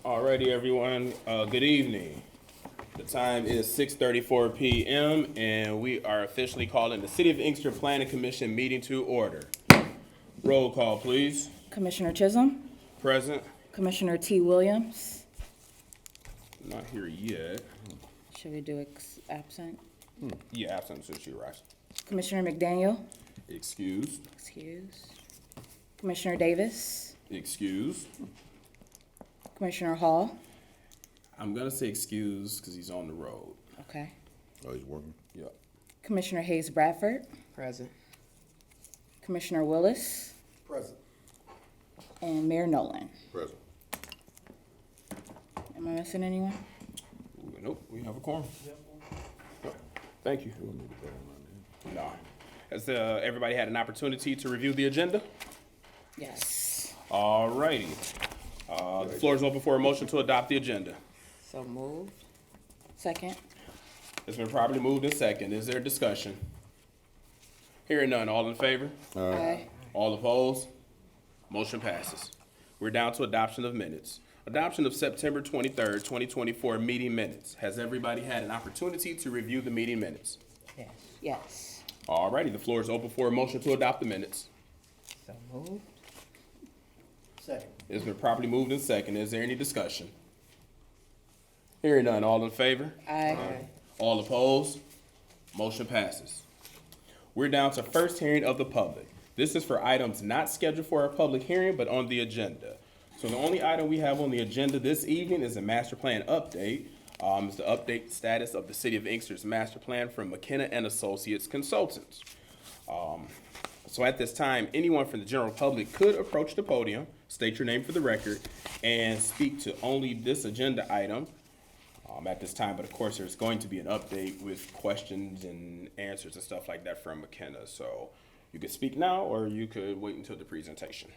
Alrighty, everyone. Good evening. The time is 6:34 p.m. and we are officially calling the City of Inkster Planning Commission meeting to order. Roll call, please. Commissioner Chisholm, Present. Commissioner T. Williams. Not here yet. Should we do absent? Yeah, absent since you rise. Commissioner McDaniel, Excused. excuse. Commissioner Davis, Excused. Commissioner Hall. I'm gonna say excused because he's on the road. Okay. Oh, he's working. Yep. Commissioner Hayes Bradford, Present. Commissioner Willis, Present. and Mayor Nolan. Present. Am I missing anyone? Nope, we have a quorum. Yep. Thank you. No. Has everybody had an opportunity to review the agenda? Yes. Alrighty. The floor is open for a motion to adopt the agenda. So moved. Second. It's been properly moved and second. Is there discussion? Hearing none. All in favor? Aye. All opposed? Motion passes. We're down to adoption of minutes. Adoption of September 23rd, 2024 meeting minutes. Has everybody had an opportunity to review the meeting minutes? Yes. Yes. Alrighty, the floor is open for a motion to adopt the minutes. So moved. Second. It's been properly moved and second. Is there any discussion? Hearing none. All in favor? Aye. All opposed? Motion passes. We're down to first hearing of the public. This is for items not scheduled for a public hearing, but on the agenda. So the only item we have on the agenda this evening is a master plan update. It's the update status of the City of Inkster's master plan from McKenna and Associates Consultants. So at this time, anyone from the general public could approach the podium, state your name for the record, and speak to only this agenda item at this time. But of course, there's going to be an update with questions and answers and stuff like that from McKenna. So you could speak now, or you could wait until the presentation.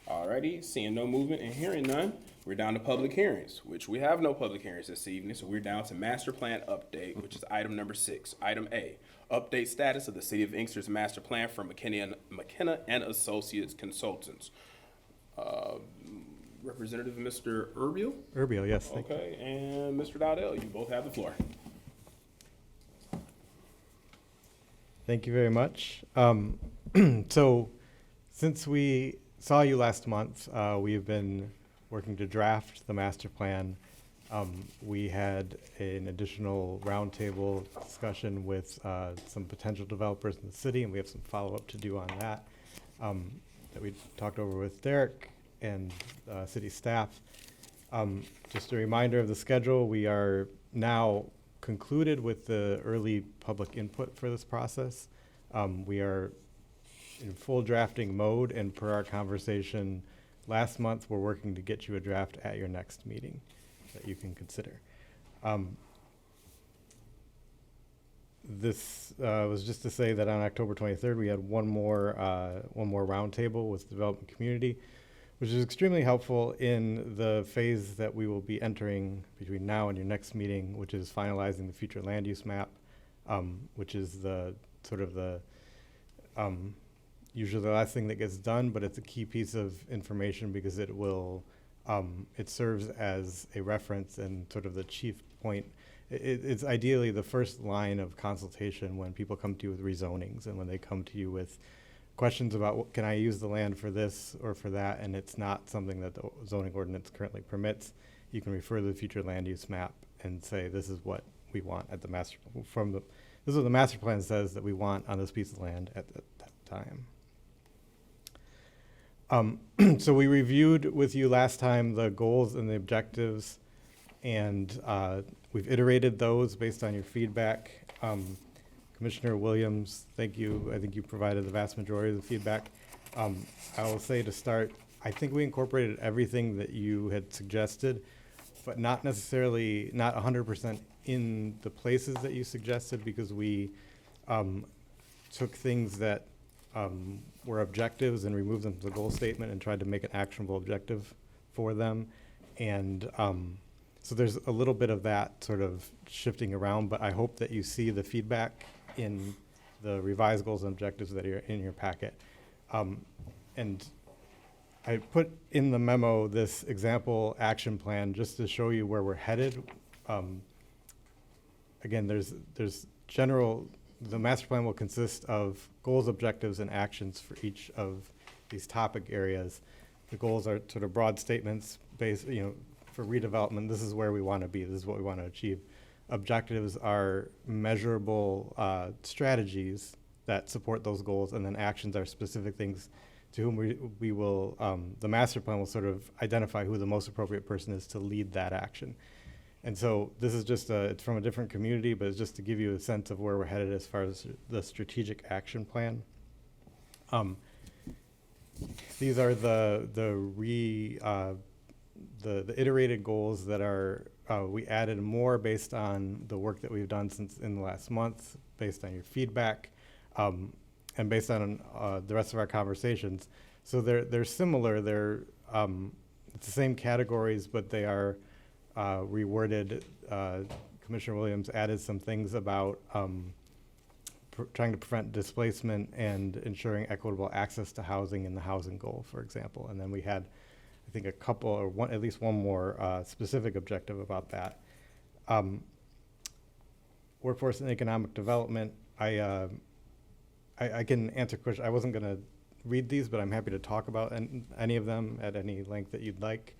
Alrighty, seeing no movement and hearing none, we're down to public hearings, which we have no public hearings this evening, so we're down to master plan update, which is item number 6. Item A, update status of the City of Inkster's master plan for McKenna and Associates Consultants. Representative Mr. Urbil? Urbil, yes. Thank you. Okay, and Mr. Dowdell, you both have the floor. Thank you very much. So since we saw you last month, we've been working to draft the master plan. We had an additional roundtable discussion with some potential developers in the city, and we have some follow-up to do on that that we talked over with Derek and city staff. Just a reminder of the schedule, we are now concluded with the early public input for this process. We are in full drafting mode, and per our conversation last month, we're working to get you a draft at your next meeting that you can consider. This was just to say that on October 23rd, we had one more roundtable with the development community, which is extremely helpful in the phase that we will be entering between now and your next meeting, which is finalizing the future land use map, which is the sort of the usually the last thing that gets done, but it's a key piece of information because it will, it serves as a reference and sort of the chief point. It's ideally the first line of consultation when people come to you with rezonings and when they come to you with questions about can I use the land for this or for that, and it's not something that the zoning ordinance currently permits. You can refer to the future land use map and say this is what we want at the master from the. This is what the master plan says that we want on this piece of land at that time. So we reviewed with you last time the goals and the objectives, and we've iterated those based on your feedback. Commissioner Williams, thank you. I think you provided the vast majority of the feedback. I will say to start, I think we incorporated everything that you had suggested, but not necessarily, not 100% in the places that you suggested, because we took things that were objectives and removed them from the goal statement and tried to make an actionable objective for them. And so there's a little bit of that sort of shifting around, but I hope that you see the feedback in the revised goals and objectives that are in your packet. And I put in the memo this example action plan just to show you where we're headed. Again, there's the master plan will consist of goals, objectives, and actions for each of these topic areas. The goals are sort of broad statements based, for redevelopment, this is where we want to be, this is what we want to achieve. Objectives are measurable strategies that support those goals, and then actions are specific things to whom we will, the master plan will sort of identify who the most appropriate person is to lead that action. And so this is just it's from a different community, but it's just to give you a sense of where we're headed as far as the strategic action plan. These are the iterated goals that are, we added more based on the work that we've done since in the last month, based on your feedback, and based on the rest of our conversations. So they're similar. They're it's the same categories, but they are reworded. Commissioner Williams added some things about trying to prevent displacement and ensuring equitable access to housing in the housing goal, for example. And then we had, I think, at least one more specific objective about that. Workforce and economic development. I can answer questions. I wasn't going to read these, but I'm happy to talk about any of them at any length that you'd like.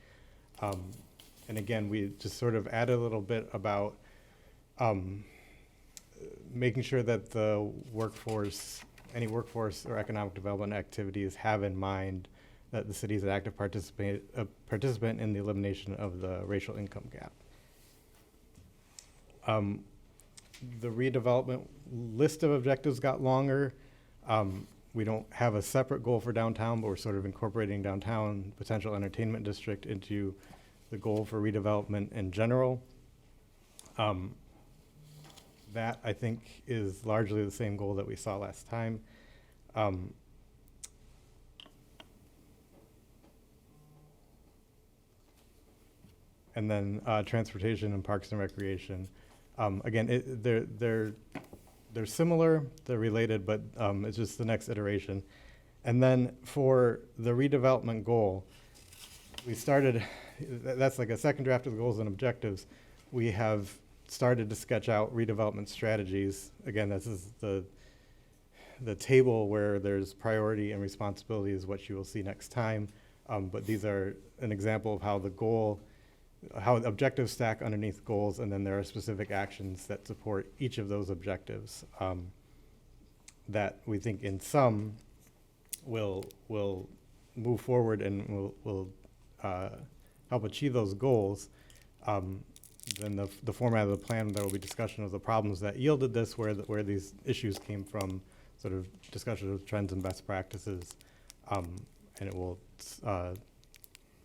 And again, we just sort of added a little bit about making sure that the any workforce or economic development activities have in mind that the city is an active participant in the elimination of the racial income gap. The redevelopment list of objectives got longer. We don't have a separate goal for downtown, but we're sort of incorporating downtown potential entertainment district into the goal for redevelopment in general. That, I think, is largely the same goal that we saw last time. And then transportation and parks and recreation. Again, they're similar, they're related, but it's just the next iteration. And then for the redevelopment goal, we started, that's like a second draft of the goals and objectives. We have started to sketch out redevelopment strategies. Again, this is the table where there's priority and responsibility is what you will see next time. But these are an example of how objectives stack underneath goals, and then there are specific actions that support each of those objectives that we think in sum will move forward and will help achieve those goals. Then the format of the plan, there will be discussion of the problems that yielded this, where these issues came from, sort of discussion of trends and best practices, and it will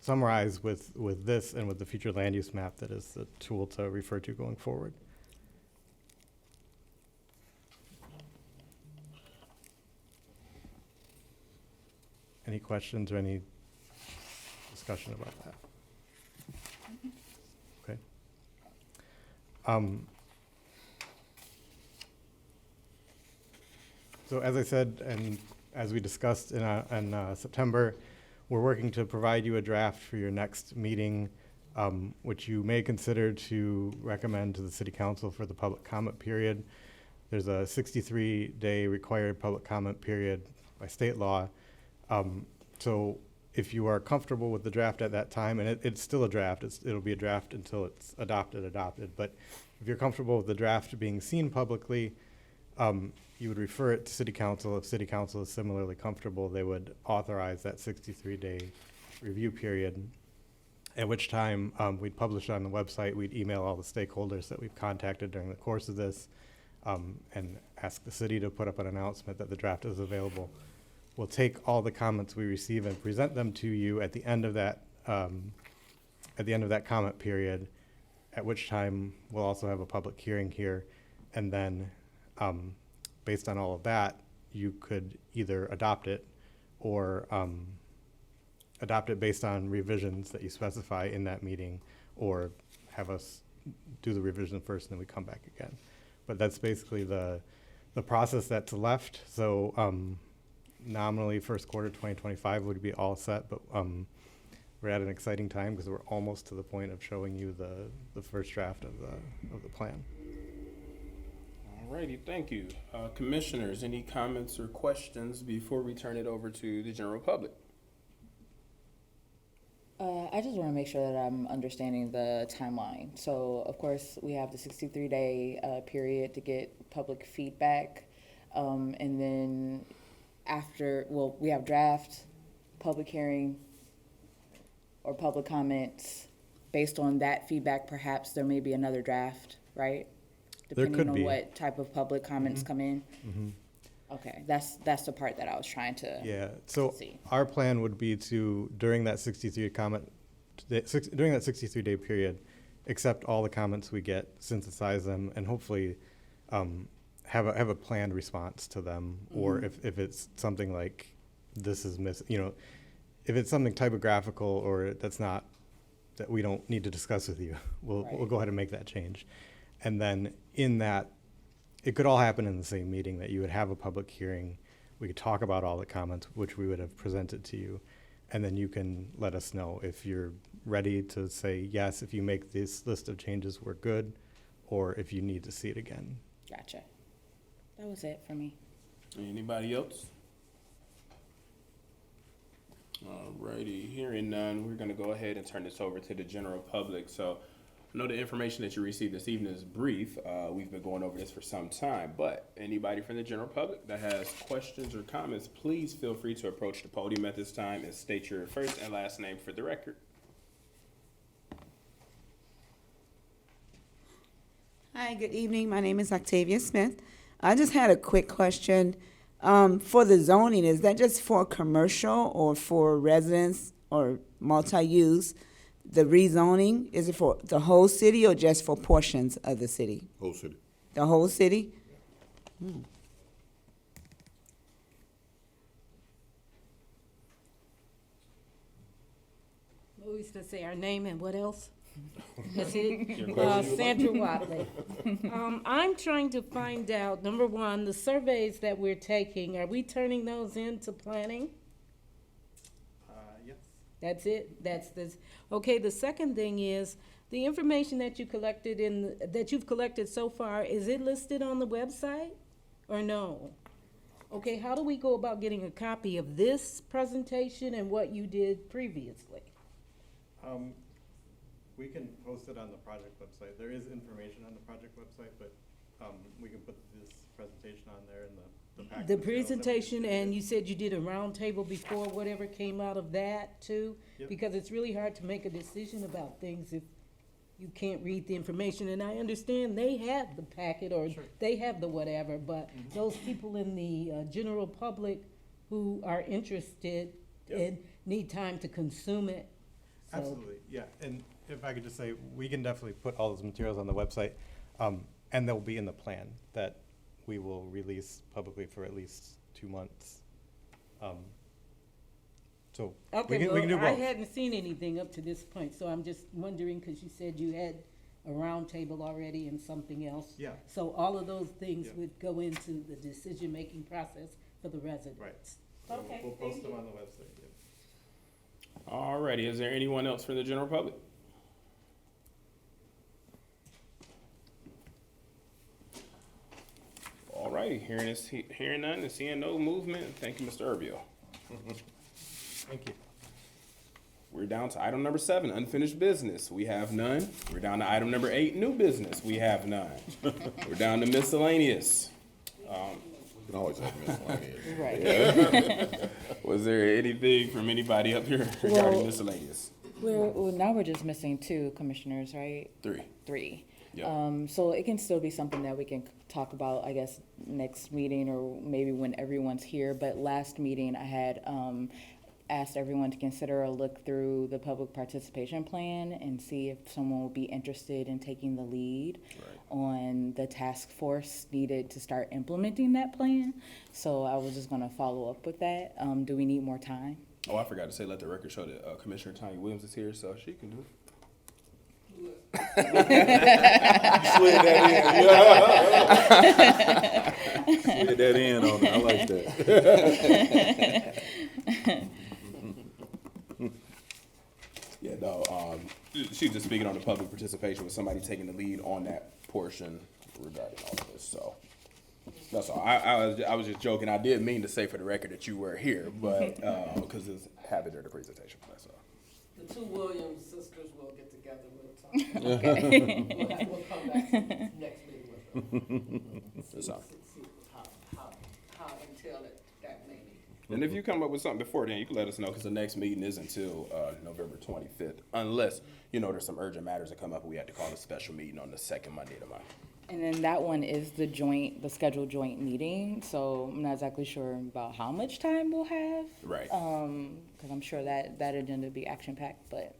summarize with this and with the future land use map that is the tool to refer to going forward. Any questions or any discussion about that? Okay. So as I said, and as we discussed in September, we're working to provide you a draft for your next meeting, which you may consider to recommend to the City Council for the public comment period. There's a 63-day required public comment period by state law. So if you are comfortable with the draft at that time, and it's still a draft, it'll be a draft until it's adopted, but if you're comfortable with the draft being seen publicly, you would refer it to City Council. If City Council is similarly comfortable, they would authorize that 63-day review period, at which time we'd publish it on the website. We'd email all the stakeholders that we've contacted during the course of this and ask the city to put up an announcement that the draft is available. We'll take all the comments we receive and present them to you at the end of that comment period, at which time we'll also have a public hearing here, and then based on all of that, you could either adopt it or adopt it based on revisions that you specify in that meeting, or have us do the revision first and then we come back again. But that's basically the process that's left. So nominally first quarter 2025 would be all set, but we're at an exciting time because we're almost to the point of showing you the first draft of the plan. Alrighty, thank you. Commissioners, any comments or questions before we turn it over to the general public? I just want to make sure that I'm understanding the timeline. So, of course, we have the 63-day period to get public feedback. And then after, well, we have draft, public hearing, or public comments. Based on that feedback, perhaps there may be another draft, right? There Depending could on be. what type of public comments come in. Mm-hmm. Okay, that's the part that I was trying to Yeah, so see. our plan would be to, during that 63-day period, accept all the comments we get, synthesize them, and hopefully have a planned response to them. Or if it's something like this is if it's something typographical or that we don't need to discuss with you, we'll go ahead and make that change. And then in that, it could all happen in the same meeting, that you would have a public hearing. We could talk about all the comments, which we would have presented to you. And then you can let us know if you're ready to say, yes, if you make this list of changes, we're good, or if you need to see it again. Gotcha. That was it for me. Anybody else? Alrighty, hearing none, we're gonna go ahead and turn this over to the general public. So I know the information that you received this evening is brief. We've been going over this for some time, but anybody from the general public that has questions or comments, please feel free to approach the podium at this time and state your first and last name for the record. Hi, good evening. My name is Octavia Smith. I just had a quick question. For the zoning, is that just for commercial or for residents or multi-use? The rezoning, is it for the whole city or just for portions of the city? Whole city. The whole city? We used to say our name and what else? That's Your it. question. Sandra Watley. I'm trying to find out, number one, the surveys that we're taking, are we turning those into planning? Yes. That's it? That's this. Okay, the second thing is, the information that you collected that you've collected so far, is it listed on the website or no? Okay, how do we go about getting a copy of this presentation and what you did previously? We can post it on the project website. There is information on the project website, but we can put this presentation on there and the packet The materials that we presentation, distributed. and you said you did a roundtable before, whatever came out of that too? Yep. Because it's really hard to make a decision about things if you can't read the information. And I understand they have the packet or Sure. they have the whatever, but those people in the general public who are interested Yep. and need time to consume it. So- Absolutely, yeah. And if I could just say, we can definitely put all those materials on the website, and they'll be in the plan that we will release publicly for at least 2 months. So we Okay, can do well, I both. hadn't seen anything up to this point, so I'm just wondering, because you said you had a roundtable already and something else. Yeah. So all of those things Yeah. would go into the decision-making process for the residents. Right. So Okay, we'll post thank them you. on the website, yeah. Alrighty, is there anyone else from the general public? Alrighty, hearing none and seeing no movement, thank you, Mr. Urbio. Thank you. We're down to item number 7, unfinished business. We have none. We're down to item number 8, new business. We have none. We're down to miscellaneous. You can always have miscellaneous. Right. Was there anything from anybody up here regarding Well- miscellaneous? Now we're just missing 2 commissioners, right? 3. 3. Yep. So it can still be something that we can talk about, I guess, next meeting or maybe when everyone's here. But last meeting, I had asked everyone to consider a look through the public participation plan and see if someone would be interested in taking the lead on the task force needed to start implementing that plan. So I was just gonna follow up with that. Do we need more time? Oh, I forgot to say, let the record show that Commissioner Tanya Williams is here, so she can do it. Slid that in. Slid that in on it. I like that. Yeah, no, she was just speaking on the public participation with somebody taking the lead on that portion regarding all of this, so. That's all. I was just joking. I did mean to say for the record that you were here, but, because it's habit during the presentation, that's all. The two Williams sisters will get together, we'll talk. We'll come back to next meeting with them. That's all. See how entail that may be. And if you come up with something before then, you can let us know, because the next meeting is until November 25th, unless, there's some urgent matters that come up and we have to call a special meeting on the second Monday of the month. And then that one is the scheduled joint meeting, so I'm not exactly sure about how much time we'll have. Right. Because I'm sure that agenda will be action-packed, but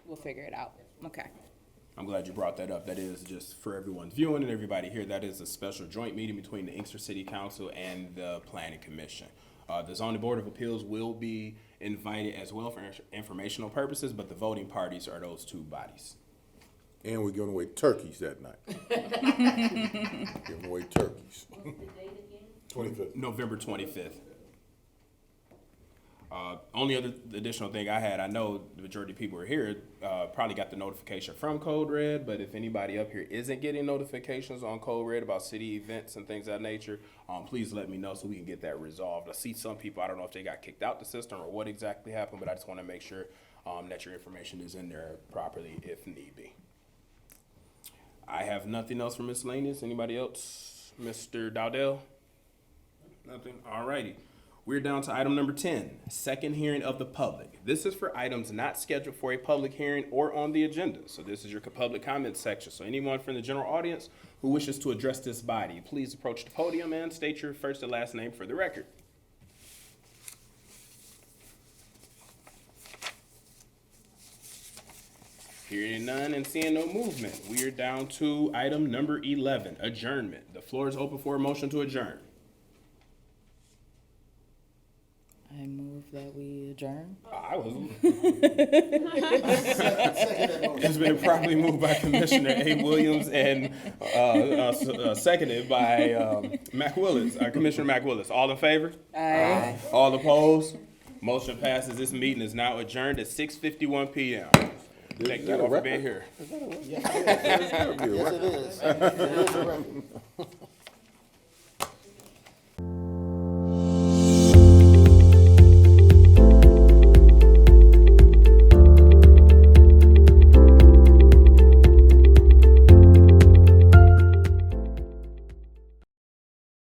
we'll figure it out. Okay. I'm glad you brought that up. That is just for everyone's viewing and everybody here. That is a special joint meeting between the Inkster City Council and the Planning Commission. The Zoning Board of Appeals will be invited as well for informational purposes, but the voting parties are those two bodies. And we're giving away turkeys that night. Giving away turkeys. What's the date again? 25th. November 25th. Only other additional thing I had, I know the majority of people who are here probably got the notification from Code Red, but if anybody up here isn't getting notifications on Code Red about city events and things of that nature, please let me know so we can get that resolved. I see some people, I don't know if they got kicked out the system or what exactly happened, but I just want to make sure that your information is in there properly if need be. I have nothing else for miscellaneous. Anybody else? Mr. Dowdell? Nothing? All righty. We're down to item number 10, second hearing of the public. This is for items not scheduled for a public hearing or on the agenda. So this is your public comment section. So anyone from the general audience who wishes to address this body, please approach the podium and state your first and last name for the record. Hearing none and seeing no movement, we are down to item number 11, adjournment. The floor is open for a motion to adjourn. I move that we adjourn. I was. It's been properly moved by Commissioner A. Williams and seconded by Mac Willis, Commissioner Mac Willis. All in favor? Aye. All opposed? Motion passes. This meeting is now adjourned at 6:51 p.m. Thank Is you that a all for record? being here. Yes, it is. It is a record.